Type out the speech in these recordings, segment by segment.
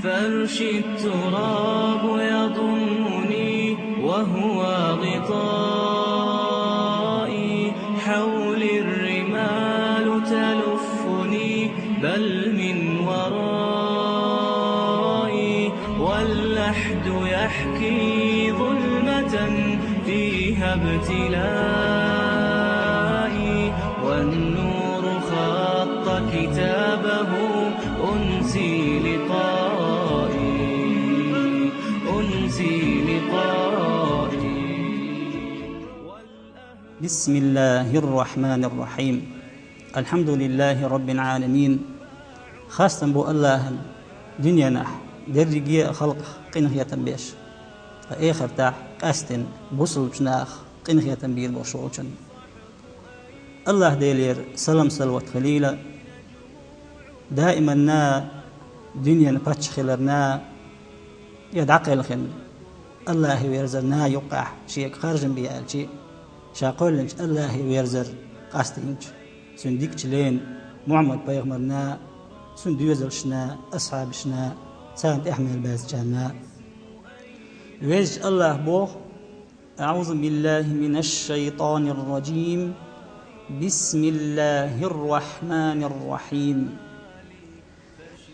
فرشي التراب يضمني وهو غطائي، حولي الرمال تلفني بل من ورائي، واللحد يحكي ظلمة فيها ابتلائي، والنور خط كتابه أنسي لقائي، أنسي لقائي. بسم الله الرحمن الرحيم. الحمد لله رب العالمين. خاصة بو الله دنيا نح درجية خلق قنخية بيش آخر تاح قاستن بوصل بشناخ قنخية بير بوشوشن الله ديلير سلام سلوات خليلة دائما نا دنيا نباتش خلرنا يدعقل خن الله ويرزرنا يقع شيء خارج بيال شيء شاقول الله ويرزر قاستنج سنديك لين محمد بيغمرنا سنديوزلشنا أصحابشنا ساند أحمل باز جانا ويج الله بوخ. أعوذ بالله من الشيطان الرجيم. بسم الله الرحمن الرحيم.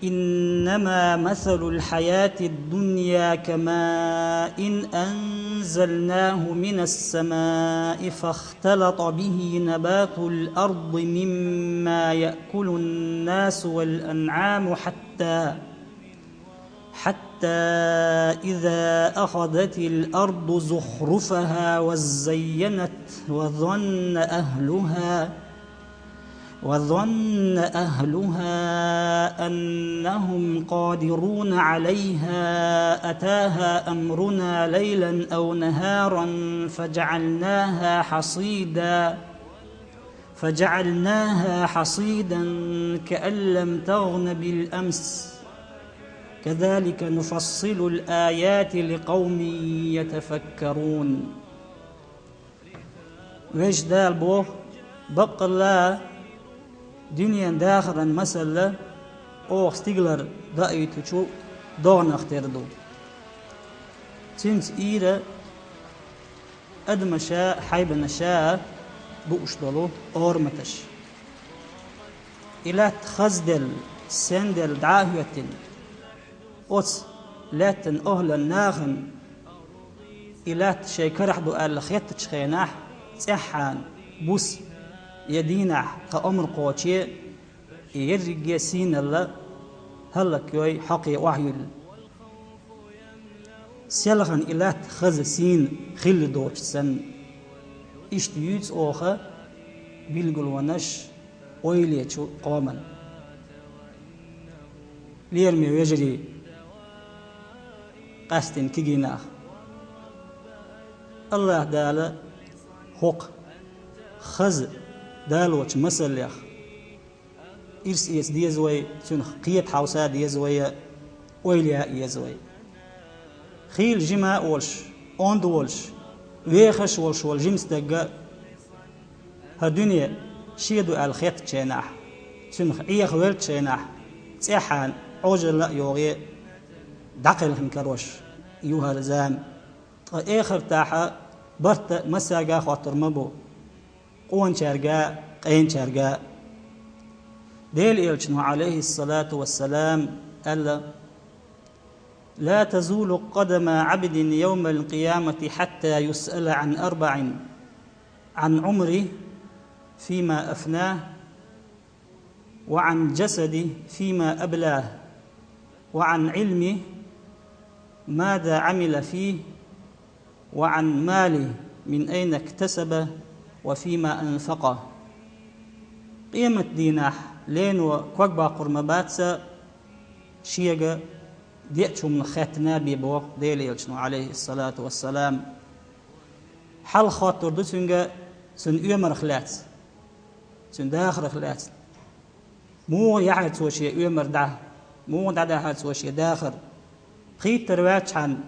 إنما مثل الحياة الدنيا كماء أنزلناه من السماء فاختلط به نبات الأرض مما يأكل الناس والأنعام حتى إذا أخذت الأرض زخرفها وزينت وظن أهلها أنهم قادرون عليها أتاها أمرنا ليلا أو نهارا فجعلناها حصيدا كأن لم تغن بالأمس كذلك نفصل الآيات لقوم يتفكرون. ويش دال بوه بق الله دنيا داخرا مسألة أو ستيغلر دائتو شو دون اختردو تنس إيرا أدمشا حيبنا شا بوشدلو أورمتش إلا تخزدل سندل دعاهيتن أوس لاتن أهلا ناغن إلا تشيكرح دو أهل خيط تشخيناح تسحان بوس يدينح كأمر قوتي يرجع سين الله هلك يوي حقي وحيل سيلغن إلا تخز سين خل دوش سن إشتيوت أوخا بيلغل ونش ويليتشو قوما ليرمي ويجري قاستن كيجيناخ الله دالا حق خز دالوش مسلخ إرس ديزوي سن قيت حوسا ديزوي ويليا يزوي خيل جما ولش اوند ولش ويخش ولش والجمس دقا هالدنيا شيدو الخيط تشيناح سن ايخ ويل تشيناح تسحان عوجل لا يوغي دقل خنكروش يوها رزان اخر تاحا برت مساقا خاطر مبو قوان شارقا قين شارقا ديل إلشنو عليه الصلاة والسلام ألا لا تزول قدم عبد يوم القيامة حتى يسأل عن 4: عن عمره فيما أفناه، وعن جسده فيما أبلاه، وعن علمه ماذا عمل فيه، وعن ماله من أين اكتسبه وفيما أنفقه. قيمة ديناح لين وكوكبا قرمباتسا شيغا ديتشو من خاتنا بيبوق ديلي يلشنو عليه الصلاة والسلام حل خاطر دوسنجا سن أمر خلات سن داخل خلات مو يحد سوشي أمر ده مو ده حد سوشي داخل خيت ترواتش عن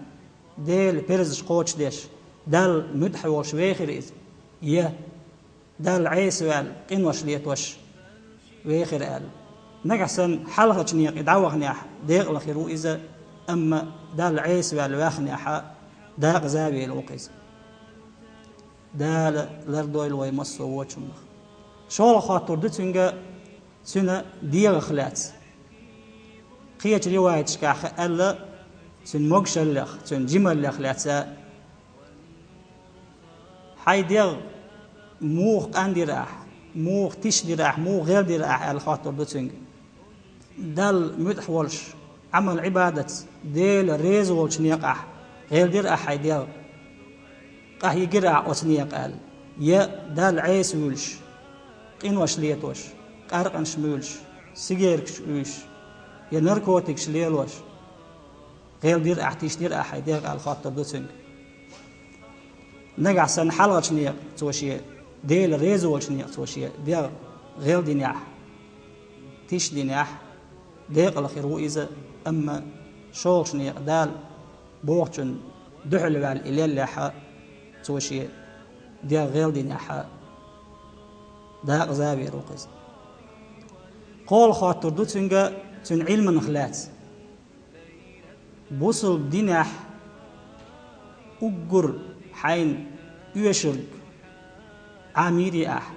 ديل بيرزش قوتش ديش دال مدح وش ويخر دال عيس وال قنوش ليتوش ويخر قال نجحسن حلقة نيق يدعوغني أح ديق الخيرو إذا أما دال عيس والواخني أح داق زاوية الوقيس دال لردويل ويمصو وچم شغل خاطر دتنجا سنة ديغ خلات قيت رواية شكاخ ألا سن مقشل لخ سن جمل لخ لاتسا حي ديغ موخ أندي راح موخ تيش دي راح موخ غير دي راح الخاطر دتنجا دال مدحولش عمل عبادة ديل ريز ولش نيقع غير دير حي ديغ قاه يقرع وسنيق قال يا دال عيس ولش قينوش ليتوش قارقن شمولش سيجيركش وش يا نركوتكش ليلوش غير دير احتيش دير احي دير على خاطر دوتنج نقع سن حلقة شنيق توشي ديل ريزو شنيق توشي دير غير دينيح تيش دينيح ديق الخيرو إذا أما شول شنيق دال بوغتن دحل والإليل لحا توشي دير غير دينيح داق زاوية روقز قول خاطر دوتنجا تن علم نخلات بوصل ديناح أجر حين يشرك عميري أح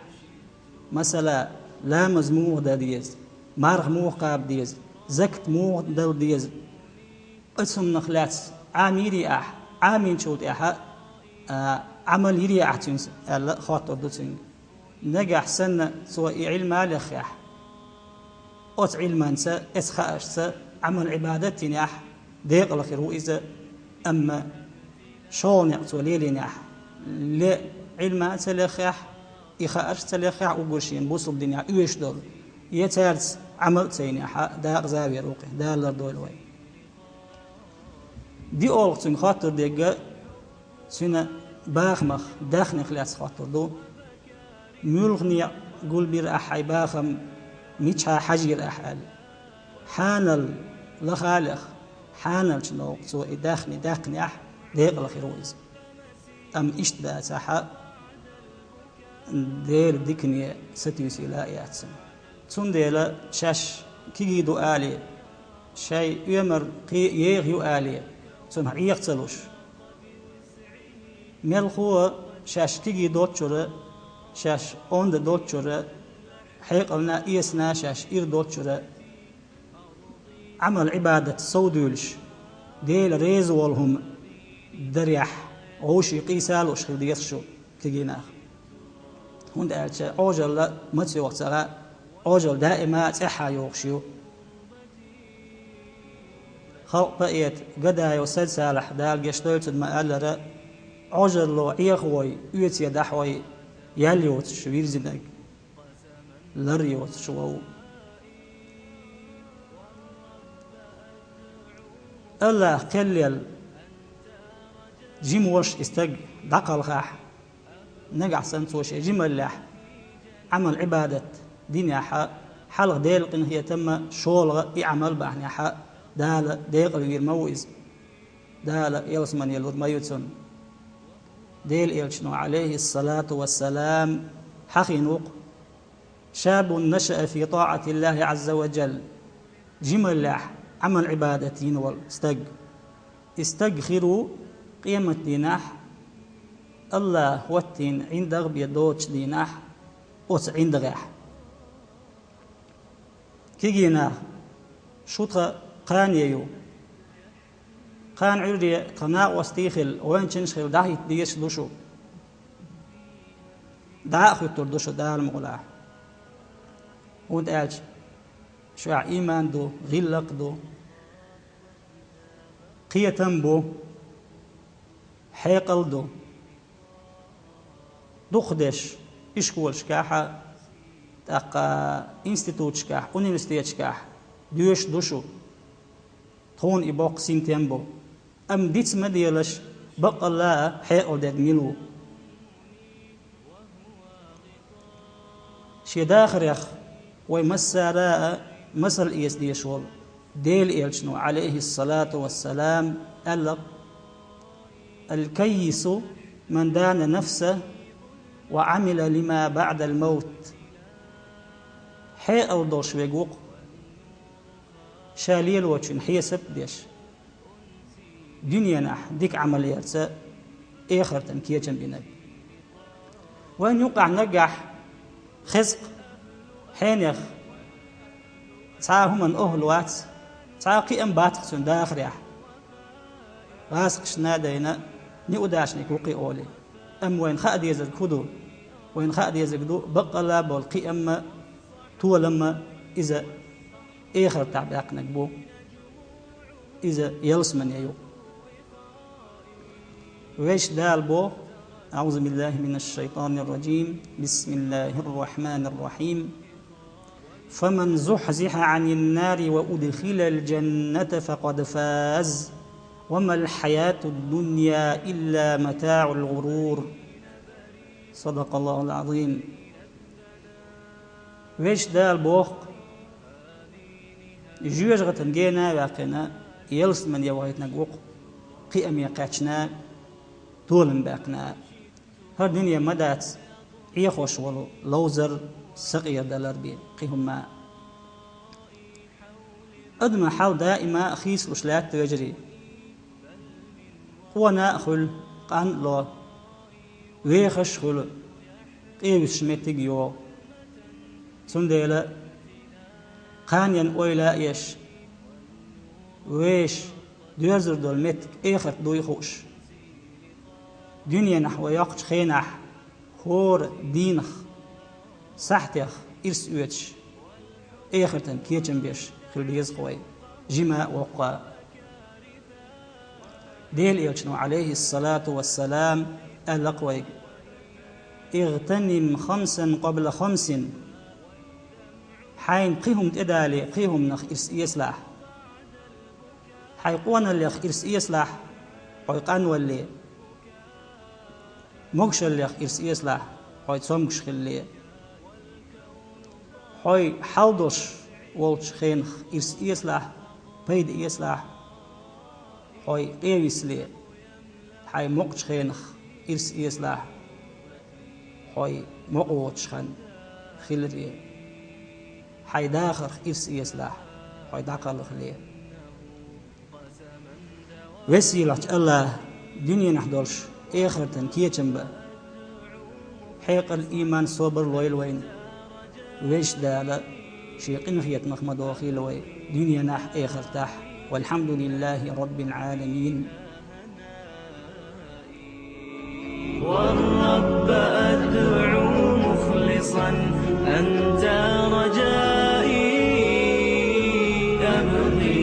مثلا لا مزموع دا ديز مارغ موح قاب ديز زكت موح دا ديز اسم نخلات عميري أح عامين شوت أح عمل يري أح تنس خاطر دوتنجا نجح سنة سواء علم علخيح أت علمانسا إسخاءشسا عمل عبادتي نح ديق الخيرو إذا أما شون يقتولي لنح لعلمانسا لخيح إخاءشسا لخيح وقرشين بوصل الدنيا إيش دول يتارس عمل تينيح داق زاوية روقي دالر دول وي دي أولغتن خاطر ديقا سنة باخمخ داخني خلاص خاطر دو ملغني قول بير أحي باخم ميتشا حجير أحال حانل لخالخ حانل شنو سوء داخني أح ديق الخيروز أم إشتبا ساحا دير ديكني ستيوسي لا ياتسن تون ديلا شاش كيجيدو آلي شاي يمر يغيو آلي تون يقتلوش ملخو شاش كيجي دوتشورة شاش أوند دوتشورة حيقلنا إيسنا شاش إير دوتشورة عمل عبادة سودولش ديل ريز والهم دريح عوشي قيسال وشخي ديسشو كيجيناخ هند ألشا عوجل لا متي وقتها عوجل دائما تحا يوخشيو خلق بقيت قدا يوسد سالح دال جشتويت المقالرة عجل لو عيخوي يوتي دحوي ياليوت شوير زنك لريوت شوو الله كلل جيم وش استج دقل خاح نقع سنتوش جيم الله عمل عبادة دين حلق ديل قن هي تم شول يعمل بحني حق دال ديق الوير مويز دال يلسمن يلور مايوتون ديل إلشنو عليه الصلاة والسلام حقنوق شاب نشأ في طاعة الله عز وجل جمل عمل عبادتين استغفروا قيمة ديناح الله واتين عند غبي دوتش ديناح أوت عند غاح كيجينا شوطة قانيو قان عري قناع وستيخل وين تنشخل داهي ديش دوشو دا خطر دوشو دا المغلاح ود أج شو إيمان دو غلق دو قيتم بو حيقل دو دخدش إشكول شكاحة تاقا إنستيتوت شكاح أونيفرسيتيت شكاح ديوش دوشو تون إباق سينتيمبو أم ديت مديلش بقى الله حيقل داد ميلو شي داخريخ ويمسارا مسل إيس ديشول ديل إيلشنو عليه الصلاة والسلام ألق الكيس من دان نفسه وعمل لما بعد الموت حيقل دوش ويقوق شاليل وشن حيسب ديش دنيا نح ديك عمليات سا آخر تنكية بنبي وأن يوقع نجح خزق حينيخ تعاهم من أهل وات تعاقي أم باتق سن داخل يح راسق شنادينا نيوداش نكوقي أولي أم وين خاد يزد كدو وين خاد يزد كدو بقلا بالقي أم تولما إذا آخر تعباق نكبو إذا يلس من يو ويش دال بو أعوذ بالله من الشيطان الرجيم بسم الله الرحمن الرحيم فمن زحزح عن النار وأدخل الجنة فقد فاز وما الحياة الدنيا إلا متاع الغرور صدق الله العظيم ويش دال بوخ جوج غتنجينا باقينا يلس من يوغيتنا قوق قيم يقاتشنا طولن باقنا هر دنيا مدات إيخوش ولو لوزر سقير دلر بي قيهم ما أدم حال دائما خيس وشلات تجري هو نأخل قان لو ويخش خل قيبش متجيو سنديلا قان ين ويلا يش ويش دوزر دول متك آخر دوي خوش دنيا نحو يقش خينح خور دينخ سحتيخ إرس أوتش آخر تن كيتشن بيش خلديز قوي جماء وقا ديل إيوشنو عليه الصلاة والسلام ألقوي اغتنم 5 قبل 5 حين قيهم تدالي قيهم نخ إرس يسلاح حيقوانا اللي إرس يسلاح حيقان واللي مغش اللي إرس يسلاح حي تصمغش خلي حي حالدوش والش خينخ إرس يسلاح بيد يسلاح حي قيويس لي حي مغش خينخ إرس يسلاح حي مغوش خن خلري حي داخل إرس يسلاح حي داخل خلي وسيلة الله دنيا نحضرش آخر تنكية جنبه حيق الإيمان صبر لويل وين ويش دالا شيقين خيط مخمد وخيل وين دنيا نح آخر تح والحمد لله رب العالمين